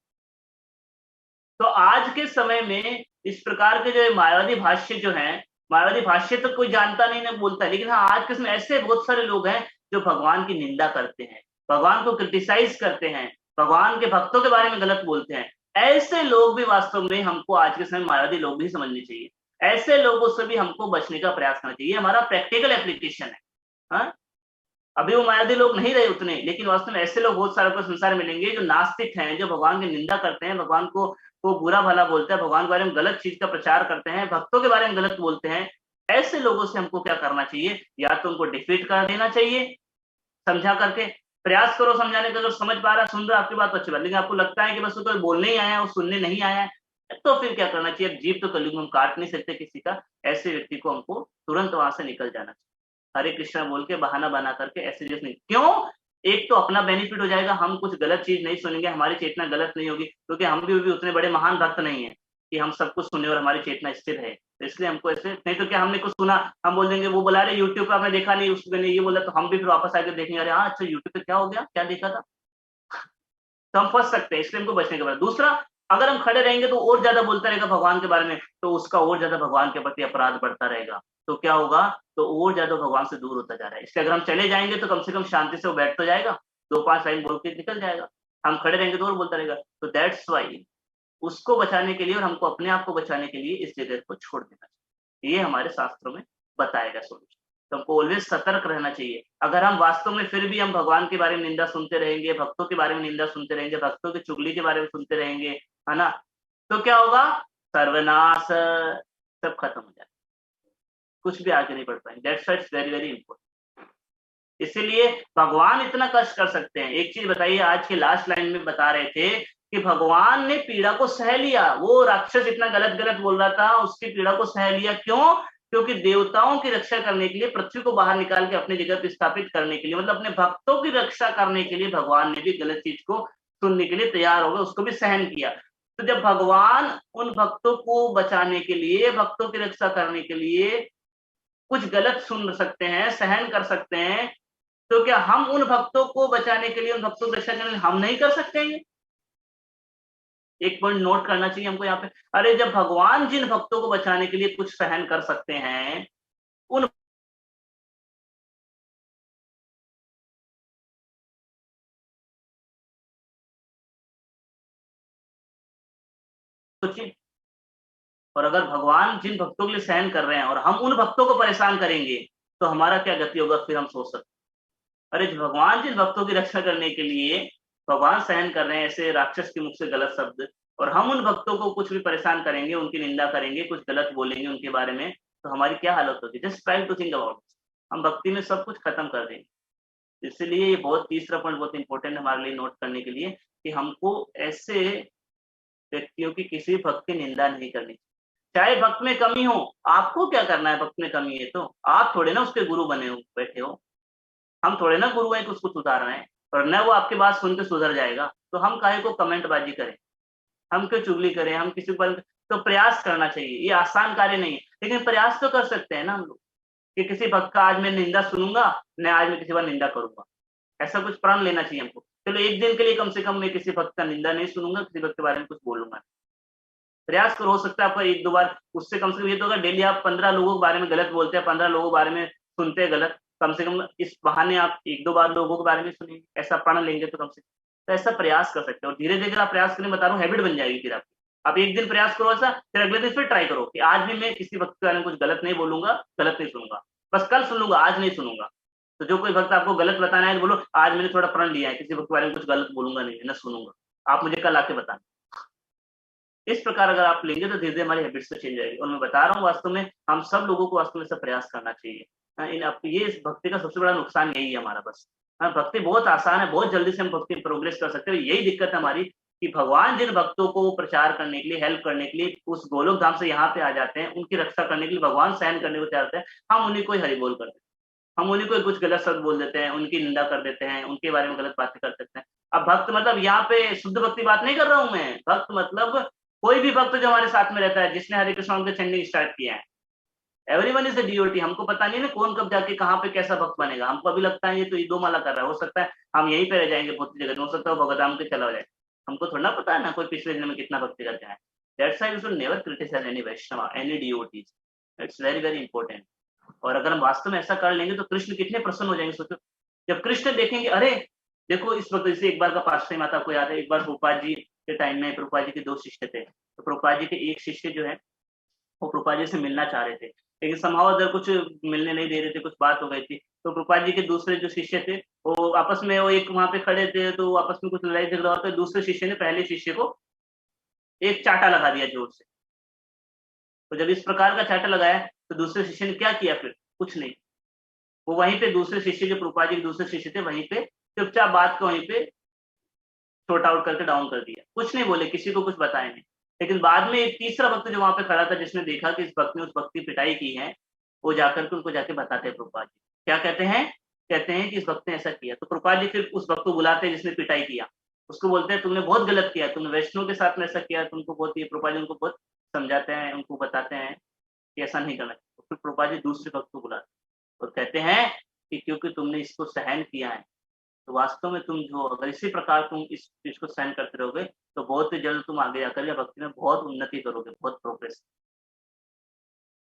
तो आज के समय में इस प्रकार के जो मायावादी भाष्य जो है, मायावादी भाष्य तो कोई जानता नहीं ना बोलता है, लेकिन हाँ आज के समय ऐसे बहुत सारे लोग हैं जो भगवान की निंदा करते हैं, भगवान को क्रिटिसाइज करते हैं, भगवान के भक्तों के बारे में गलत बोलते हैं। ऐसे लोग भी वास्तव में हमको आज के समय मायावादी लोग भी समझने चाहिए, ऐसे लोगों से भी हमको बचने का प्रयास करना चाहिए। हमारा प्रैक्टिकल एप्लीकेशन है। हाँ? अभी वो मायावादी लोग नहीं रहे उतने, लेकिन वास्तव में ऐसे लोग बहुत सारे को संसार मिलेंगे जो नास्तिक हैं, जो भगवान की निंदा करते हैं, भगवान को बुरा भला बोलते हैं, भगवान के बारे में गलत चीज का प्रचार करते हैं, भक्तों के बारे में गलत बोलते हैं। ऐसे लोगों से हमको क्या करना चाहिए, या तो उनको डिफीट कर देना चाहिए समझा करके, प्रयास करो समझाने का, अगर समझ पा रहा सुन रहा आपकी बात अच्छी बात, लेकिन आपको लगता है कि बस वो बोलने ही आया है, वो सुनने नहीं आया है, तो फिर क्या करना चाहिए। जीव तो कलयुग में हम काट नहीं सकते किसी का, ऐसे व्यक्ति को हमको तुरंत वहां से निकल जाना चाहिए। हरे कृष्णा बोल के बहाना बना करके ऐसे जैसे नहीं, क्यों, एक तो अपना बेनिफिट हो जाएगा, हम कुछ गलत चीज नहीं सुनेंगे, हमारी चेतना गलत नहीं होगी, क्योंकि हम भी उतने बड़े महान भक्त नहीं है कि हम सब कुछ सुने और हमारी चेतना स्थिर है। तो इसलिए हमको ऐसे, नहीं तो क्या हमने कुछ सुना हम बोल देंगे, वो बुला रहे यूट्यूब पे आपने देखा नहीं, उसने ये बोला, तो हम भी फिर वापस आकर देखेंगे, अरे हाँ अच्छा यूट्यूब पे क्या हो गया, क्या देखा था, तो हम फंस सकते हैं। इसलिए हमको बचने के बाद, दूसरा अगर हम खड़े रहेंगे तो और ज्यादा बोलता रहेगा भगवान के बारे में, तो उसका और ज्यादा भगवान के प्रति अपराध बढ़ता रहेगा, तो क्या होगा, तो और ज्यादा भगवान से दूर होता जा रहा है। इसलिए अगर हम चले जाएंगे तो कम से कम शांति से वो बैठ तो जाएगा, 2-5 लाइन बोल के निकल जाएगा। हम खड़े रहेंगे तो और बोलता रहेगा। तो दैट्स वाई उसको बचाने के लिए और हमको अपने आप को बचाने के लिए इस जगह को छोड़ देना चाहिए, ये हमारे शास्त्रों में बताया गया सोल्यूशन। तो हमको ऑलवेज सतर्क रहना चाहिए। अगर हम वास्तव में फिर भी हम भगवान के बारे में निंदा सुनते रहेंगे, भक्तों के बारे में निंदा सुनते रहेंगे, भक्तों की चुगली के बारे में सुनते रहेंगे, है ना, तो क्या होगा, सर्वनाश, सब खत्म हो जाएगा, कुछ भी आगे नहीं बढ़ पाएंगे। That's why it's very very important. इसीलिए भगवान इतना कष्ट कर सकते हैं। एक चीज बताइए, आज के लास्ट लाइन में बता रहे थे कि भगवान ने पीड़ा को सह लिया, वो राक्षस इतना गलत गलत बोल रहा था, उसकी पीड़ा को सह लिया, क्यों, क्योंकि देवताओं की रक्षा करने के लिए, पृथ्वी को बाहर निकाल के अपनी जगह पर स्थापित करने के लिए, मतलब अपने भक्तों की रक्षा करने के लिए भगवान ने भी गलत चीज को सुनने के लिए तैयार हो गए, उसको भी सहन किया। तो जब भगवान उन भक्तों को बचाने के लिए, भक्तों की रक्षा करने के लिए कुछ गलत सुन सकते हैं, सहन कर सकते हैं, तो क्या हम उन भक्तों को बचाने के लिए, उन भक्तों की रक्षा करने के लिए हम नहीं कर सकते हैं? एक पॉइंट नोट करना चाहिए हमको यहाँ पे। अरे जब भगवान जिन भक्तों को बचाने के लिए कुछ सहन कर सकते हैं, उन सोचिए, और अगर भगवान जिन भक्तों के लिए सहन कर रहे हैं और हम उन भक्तों को परेशान करेंगे, तो हमारा क्या गति होगा, फिर हम सोच सकते। अरे भगवान जिन भक्तों की रक्षा करने के लिए भगवान सहन कर रहे हैं ऐसे राक्षस के मुख से गलत शब्द, और हम उन भक्तों को कुछ भी परेशान करेंगे, उनकी निंदा करेंगे, कुछ गलत बोलेंगे उनके बारे में, तो हमारी क्या हालत होगी। Just try to think about, हम भक्ति में सब कुछ खत्म कर देंगे। इसलिए ये बहुत, तीसरा पॉइंट बहुत इंपॉर्टेंट है हमारे लिए नोट करने के लिए, कि हमको ऐसे व्यक्तियों की, किसी भक्त की निंदा नहीं करनी। चाहे भक्त में कमी हो, आपको क्या करना है, भक्त में कमी है तो आप थोड़े ना उसके गुरु बने हो, बैठे हो, हम थोड़े ना गुरु हैं कि उसको सुधार रहे हैं, और न वो आपकी बात सुन के सुधर जाएगा। तो हम काहे को कमेंटबाजी करें, हम क्यों चुगली करें, हम किसी पर, तो प्रयास करना चाहिए। ये आसान कार्य नहीं है, लेकिन प्रयास तो कर सकते हैं ना हम लोग, कि किसी भक्त का आज मैं निंदा सुनूंगा, न आज मैं किसी बार निंदा करूंगा, ऐसा कुछ प्रण लेना चाहिए हमको। चलो एक दिन के लिए कम से कम मैं किसी भक्त का निंदा नहीं सुनूंगा, किसी भक्त के बारे में कुछ बोलूंगा। प्रयास करो, हो सकता है आपका 1-2 बार, उससे कम से कम ये तो अगर डेली आप 15 लोगों के बारे में गलत बोलते हैं, 15 लोगों के बारे में सुनते हैं गलत, कम से कम इस बहाने आप 1-2 बार लोगों के बारे में सुनेंगे, ऐसा प्रण लेंगे तो कम से कम, तो ऐसा प्रयास कर सकते हो। और धीरे धीरे आप प्रयास करने, बता रहा हूँ, हैबिट बन जाएगी फिर आपकी। आप एक दिन प्रयास करो ऐसा, फिर अगले दिन फिर ट्राई करो कि आज भी मैं किसी भक्त के बारे में कुछ गलत नहीं बोलूंगा, गलत नहीं सुनूंगा, बस कल सुन लूंगा, आज नहीं सुनूंगा। तो जो कोई भक्त आपको गलत बताना है, बोलो आज मैंने थोड़ा प्रण लिया है, किसी भक्त के बारे में कुछ गलत बोलूंगा नहीं, न सुनूंगा, आप मुझे कल आके बताना। इस प्रकार अगर आप लेंगे तो धीरे धीरे हमारी हैबिट्स तो चेंज जाएगी। और मैं बता रहा हूँ, वास्तव में हम सब लोगों को वास्तव में सब प्रयास करना चाहिए। ये इस भक्ति का सबसे बड़ा नुकसान यही है हमारा, बस। भक्ति बहुत आसान है, बहुत जल्दी से हम भक्ति प्रोग्रेस कर सकते हैं। यही दिक्कत है हमारी, कि भगवान जिन भक्तों को प्रचार करने के लिए, हेल्प करने के लिए उस गोलोक धाम से यहाँ पे आ जाते हैं, उनकी रक्षा करने के लिए भगवान सहन करने को तैयार होते हैं, हम उन्हीं को ही हरि बोल करते हैं, हम उन्हीं को कुछ गलत शब्द बोल देते हैं, उनकी निंदा कर देते हैं, उनके बारे में गलत बातें कर देते हैं। अब भक्त मतलब यहाँ पे शुद्ध भक्ति बात नहीं कर रहा हूँ मैं, भक्त मतलब कोई भी भक्त जो हमारे साथ में रहता है, जिसने हरे कृष्ण के चैंटिंग स्टार्ट किया है, एवरीवन इज अ डिवोटी। हमको पता नहीं है ना कौन कब जाके कहाँ पे कैसा भक्त बनेगा। हमको अभी लगता है ये तो 2 माला कर रहा है, हो सकता है हम यहीं पे रह जाएंगे बहुत जगह, हो सकता है भगवदाम के चला हो जाए, हमको थोड़ा ना पता है ना कोई पिछले जन्म में कितना भक्ति करके आए। That's why we should never criticize any Vaishnava, any devotees. It's very very important. और अगर हम वास्तव में ऐसा कर लेंगे तो कृष्ण कितने प्रसन्न हो जाएंगे। सोचो जब कृष्ण देखेंगे, अरे देखो इस वक्त जैसे एक बार का पार्श्वी माता को याद है, एक बार प्रभुपाद जी के टाइम में प्रभुपाद जी के 2 शिष्य थे, तो प्रभुपाद जी के एक शिष्य जो है वो प्रभुपाद जी से मिलना चाह रहे थे, लेकिन समहाउ अदर कुछ मिलने नहीं दे रहे थे, कुछ बात हो गई थी। तो प्रभुपाद जी के दूसरे जो शिष्य थे वो आपस में, वो एक वहां पे खड़े थे, तो आपस में कुछ लड़ाई झगड़ा होता है, दूसरे शिष्य ने पहले शिष्य को एक चाटा लगा दिया जोर से। तो जब इस प्रकार का चाटा लगाया तो दूसरे शिष्य ने क्या किया, फिर कुछ नहीं, वो वहीं पे दूसरे शिष्य जो प्रभुपाद जी के दूसरे शिष्य थे वहीं पे चुपचाप बात को वहीं पे शॉर्ट आउट करके डाउन कर दिया, कुछ नहीं बोले, किसी को कुछ बताए नहीं। लेकिन बाद में एक तीसरा भक्त जो वहां पे खड़ा था, जिसने देखा कि इस भक्त ने उस भक्त की पिटाई की है, वो जाकर के उनको जाके बताते हैं प्रभुपाद जी। क्या कहते हैं, कहते हैं कि इस भक्त ने ऐसा किया। तो प्रभुपाद जी फिर उस भक्त को बुलाते हैं जिसने पिटाई किया, उसको बोलते हैं तुमने बहुत गलत किया, तुमने वैष्णव के साथ में ऐसा किया, तुमको बहुत, ये प्रभुपाद जी उनको बहुत समझाते हैं, उनको बताते हैं कि ऐसा नहीं करना। तो फिर प्रभुपाद जी दूसरे भक्त को बुलाते और कहते हैं कि क्योंकि तुमने इसको सहन किया है, तो वास्तव में तुम जो अगर इसी प्रकार तुम इस चीज को सहन करते रहोगे तो बहुत ही जल्द तुम आगे जाकर या भक्ति में बहुत उन्नति करोगे, बहुत प्रोग्रेस।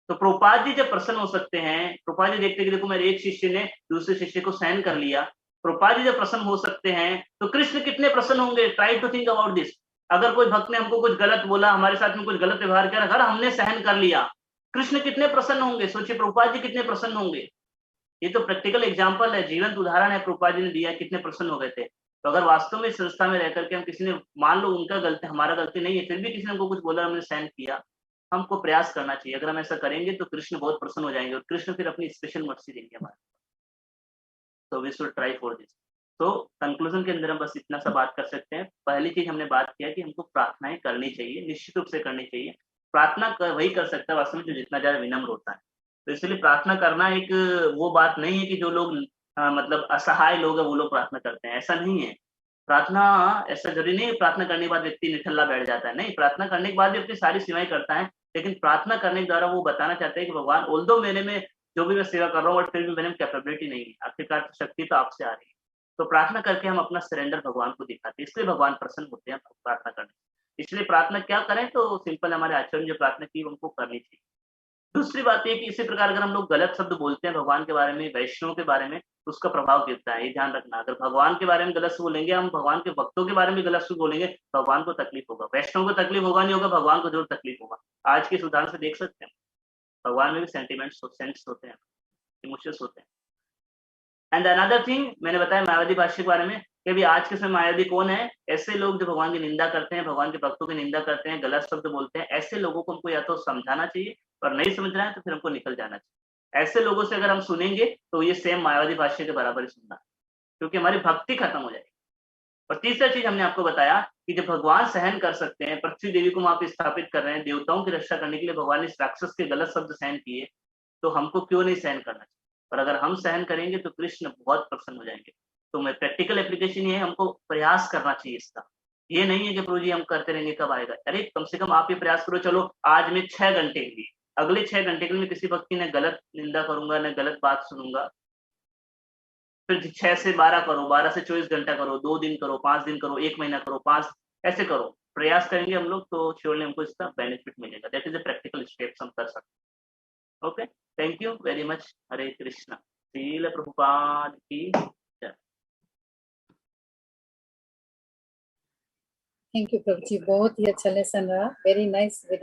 तो प्रभुपाद जी जब प्रसन्न हो सकते हैं, प्रभुपाद जी देखते कि देखो मेरे एक शिष्य ने दूसरे शिष्य को सहन कर लिया, प्रभुपाद जी जब प्रसन्न हो सकते हैं तो कृष्ण कितने प्रसन्न होंगे। Try to think about this. अगर कोई भक्त ने हमको कुछ गलत बोला, हमारे साथ में कुछ गलत व्यवहार किया, अगर हमने सहन कर लिया, कृष्ण कितने प्रसन्न होंगे। सोचिए प्रभुपाद जी कितने प्रसन्न होंगे। ये तो प्रैक्टिकल एग्जांपल है, जीवंत उदाहरण है, प्रभुपाद जी ने दिया, कितने प्रसन्न हो गए थे। तो अगर वास्तव में इस संस्था में रहकर के हम किसी ने, मान लो उनका गलती, हमारा गलती नहीं है, फिर भी किसी ने हमको कुछ बोला, हमने सहन किया, हमको प्रयास करना चाहिए। अगर हम ऐसा करेंगे तो कृष्ण बहुत प्रसन्न हो जाएंगे और कृष्ण फिर अपनी स्पेशल मर्सी देंगे हमारे। तो we should try for this. तो कंक्लूजन के अंदर हम बस इतना सा बात कर सकते हैं। पहली चीज हमने बात किया कि हमको प्रार्थनाएं करनी चाहिए, निश्चित रूप से करनी चाहिए। प्रार्थना वही कर सकता है वास्तव में जो जितना ज्यादा विनम्र होता है। तो इसलिए प्रार्थना करना एक वो बात नहीं है कि जो लोग मतलब असहाय लोग हैं वो लोग प्रार्थना करते हैं, ऐसा नहीं है। प्रार्थना ऐसा जरूरी नहीं है प्रार्थना करने के बाद व्यक्ति निठल्ला बैठ जाता है, नहीं, प्रार्थना करने के बाद भी अपनी सारी सेवाएं करता है, लेकिन प्रार्थना करने के द्वारा वो बताना चाहते हैं कि भगवान, ऑल्दो मेरे में जो भी मैं सेवा कर रहा हूँ बट फिर भी मेरे में कैपेबिलिटी नहीं है, आखिरकार शक्ति तो आपसे आ रही है। तो प्रार्थना करके हम अपना सरेंडर भगवान को दिखाते हैं, इसलिए भगवान प्रसन्न होते हैं प्रार्थना करने। इसलिए प्रार्थना क्या करें, तो सिंपल हमारे आचरण जो प्रार्थना की उनको करनी चाहिए। दूसरी बात ये कि इसी प्रकार अगर हम लोग गलत शब्द बोलते हैं भगवान के बारे में, वैष्णव के बारे में, तो उसका प्रभाव गिरता है, ये ध्यान रखना। अगर भगवान के बारे में गलत से बोलेंगे, हम भगवान के भक्तों के बारे में गलत से बोलेंगे, भगवान को तकलीफ होगा, वैष्णव को तकलीफ होगा नहीं होगा, भगवान को जरूर तकलीफ होगा। आज के इस उदाहरण से देख सकते हैं, भगवान में भी सेंटिमेंट्स सेंस होते हैं, इमोशंस होते हैं। एंड अनदर थिंग, मैंने बताया मायावादी भाष्य के बारे में कि अभी आज के समय मायावादी कौन है, ऐसे लोग जो भगवान की निंदा करते हैं, भगवान के भक्तों की निंदा करते हैं, गलत शब्द बोलते हैं। ऐसे लोगों को हमको या तो समझाना चाहिए, और नहीं समझ रहा है तो फिर हमको निकल जाना चाहिए। ऐसे लोगों से अगर हम सुनेंगे तो ये सेम मायावादी भाष्य के बराबर ही सुनना, क्योंकि हमारी भक्ति खत्म हो जाएगी। और तीसरा चीज हमने आपको बताया कि जब भगवान सहन कर सकते हैं, पृथ्वी देवी को वहां पे स्थापित कर रहे हैं, देवताओं की रक्षा करने के लिए भगवान ने इस राक्षस के गलत शब्द सहन किए, तो हमको क्यों नहीं सहन करना चाहिए। और अगर हम सहन करेंगे तो कृष्ण बहुत प्रसन्न हो जाएंगे। तो मैं प्रैक्टिकल एप्लीकेशन ये है, हमको प्रयास करना चाहिए इसका। ये नहीं है कि प्रभु जी हम करते रहेंगे कब आएगा, अरे कम से कम आप ये प्रयास करो, चलो आज मैं 6 घंटे के लिए, अगले 6 घंटे के लिए मैं किसी भक्त की न गलत निंदा करूंगा, न गलत बात सुनूंगा। फिर 6 से 12 करो, 12 से 24 घंटा करो, 2 दिन करो, 5 दिन करो, 1 महीना करो, 5 ऐसे करो। प्रयास करेंगे हम लोग तो श्योरली हमको इसका बेनिफिट मिलेगा। That is the practical steps हम कर सकते हैं। Okay, thank you very much. Hare Krishna. Srila Prabhupada की जय। थैंक यू प्रभु जी, बहुत ही अच्छा लेसन रहा, वेरी नाइस, वेरी